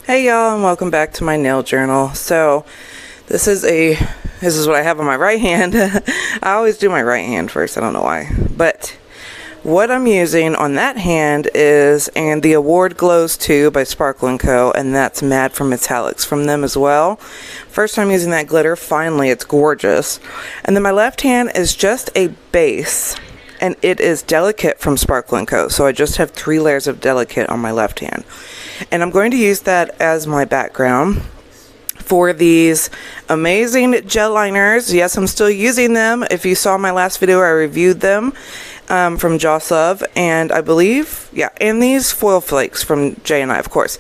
Hey y'all, and welcome back to my nail journal. So this is what I have on my right hand. I always do my right hand first, I don't know why. But what I'm using on that hand is, and the Award Glows 2 by Sparkle & Co. And that's Mad for Metallics from them as well. First time using that glitter, finally, it's gorgeous. And then my left hand is just a base, and it is Delicate from Sparkle & Co. So I just have 3 layers of Delicate on my left hand. And I'm going to use that as my background for these amazing gel liners. Yes, I'm still using them. If you saw my last video, I reviewed them from JOSLOVE, and I believe, and these foil flakes from J&I, of course.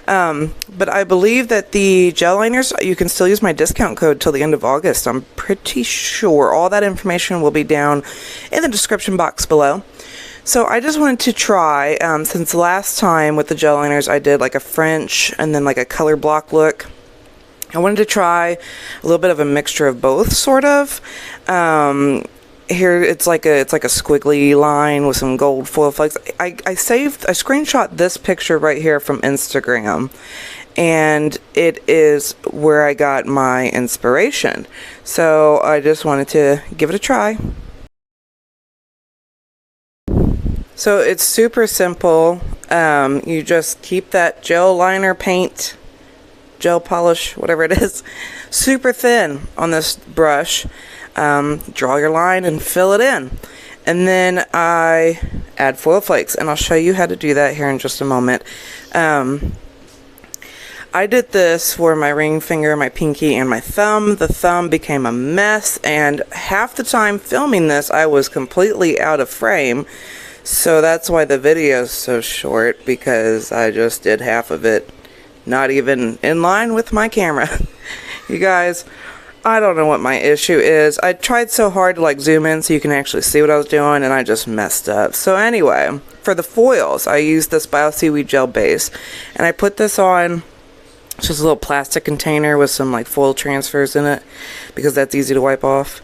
But I believe that the gel liners, you can still use my discount code till the end of August. I'm pretty sure. All that information will be down in the description box below. So I just wanted to try, since last time with the gel liners I did like a French and then like a color block look. I wanted to try a little bit of a mixture of both, sort of. Here it's like a squiggly line with some gold foil flakes. I screenshot this picture right here from Instagram, and it is where I got my inspiration. So I just wanted to give it a try. So it's super simple. You just keep that gel liner paint, gel polish, whatever it is, super thin on this brush. Draw your line and fill it in. And then I add foil flakes, and I'll show you how to do that here in just a moment. I did this for my ring finger, my pinky, and my thumb. The thumb became a mess, and half the time filming this, I was completely out of frame. So that's why the video is so short, because I just did half of it not even in line with my camera. You guys, I don't know what my issue is. I tried so hard to like zoom in so you can actually see what I was doing, and I just messed up. So anyway, for the foils, I used this Bio Seaweed Gel base, and I put this on just a little plastic container with some like foil transfers in it, because that's easy to wipe off.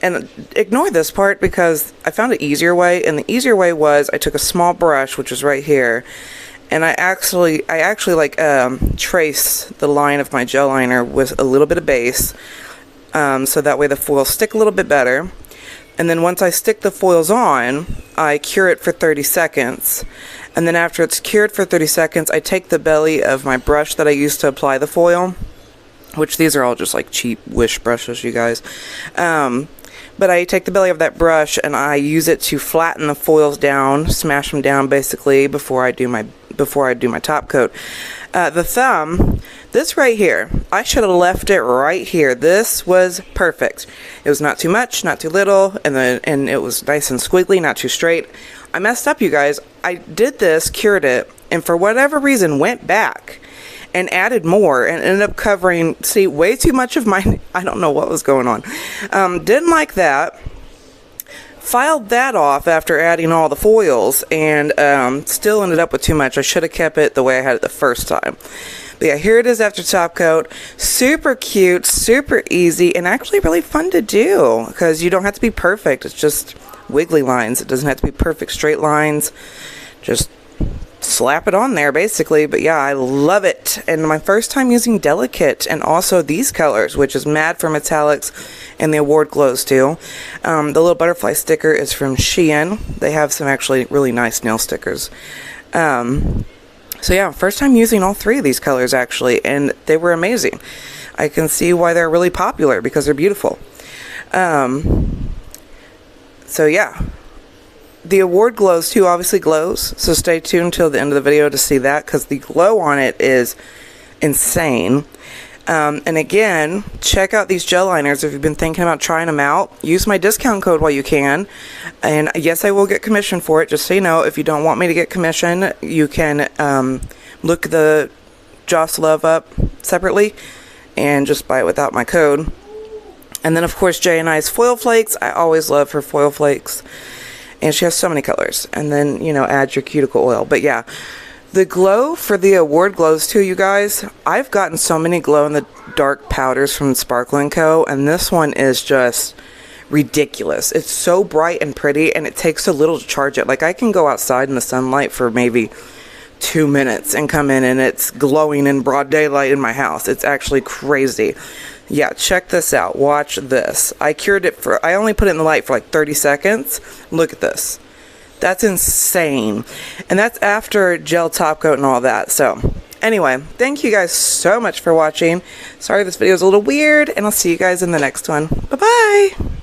And ignore this part because I found an easier way, and the easier way was I took a small brush, which is right here, and I actually like trace the line of my gel liner with a little bit of base, so that way the foils stick a little bit better. And then once I stick the foils on, I cure it for 30 seconds. And then after it's cured for 30 seconds, I take the belly of my brush that I used to apply the foil, which these are all just like cheap Wish brushes, you guys. But I take the belly of that brush and I use it to flatten the foils down, smash them down basically before I do my top coat. The thumb, this right here, I should have left it right here. This was perfect. It was not too much, not too little, and it was nice and squiggly, not too straight. I messed up, you guys. I did this, cured it, and for whatever reason went back and added more and ended up covering, way too much of my, I don't know what was going on. Didn't like that. Filed that off after adding all the foils, and still ended up with too much. I should have kept it the way I had it the first time. But yeah, here it is after top coat. Super cute, super easy, and actually really fun to do because you don't have to be perfect. It's just wiggly lines. It doesn't have to be perfect straight lines. Just slap it on there basically. But yeah, I love it, and my first time using Delicate, and also these colors, which is Mad for Metallics and the Award Glows 2. The little butterfly sticker is from Shein. They have some actually really nice nail stickers. So yeah, first time using all 3 of these colors actually, and they were amazing. I can see why they're really popular because they're beautiful. So yeah, the Award Glows 2 obviously glows, so stay tuned till the end of the video to see that, because the glow on it is insane. And again, check out these gel liners if you've been thinking about trying them out. Use my discount code while you can, and yes, I will get commission for it, just so you know. If you don't want me to get commission, you can look the JOSLOVE up separately and just buy it without my code. And then of course J&I's foil flakes. I always love her foil flakes, and she has so many colors. And then, you know, add your cuticle oil. But yeah, the glow for the Award Glows 2, you guys, I've gotten so many glow in the dark powders from Sparkle & Co., and this one is just ridiculous. It's so bright and pretty, and it takes so little to charge it. Like, I can go outside in the sunlight for maybe 2 minutes and come in and it's glowing in broad daylight in my house. It's actually crazy. Yeah, check this out. Watch this. I only put it in the light for like 30 seconds. Look at this. That's insane. And that's after gel top coat and all that. So anyway, thank you guys so much for watching. Sorry this video is a little weird, and I'll see you guys in the next one. Bye-bye.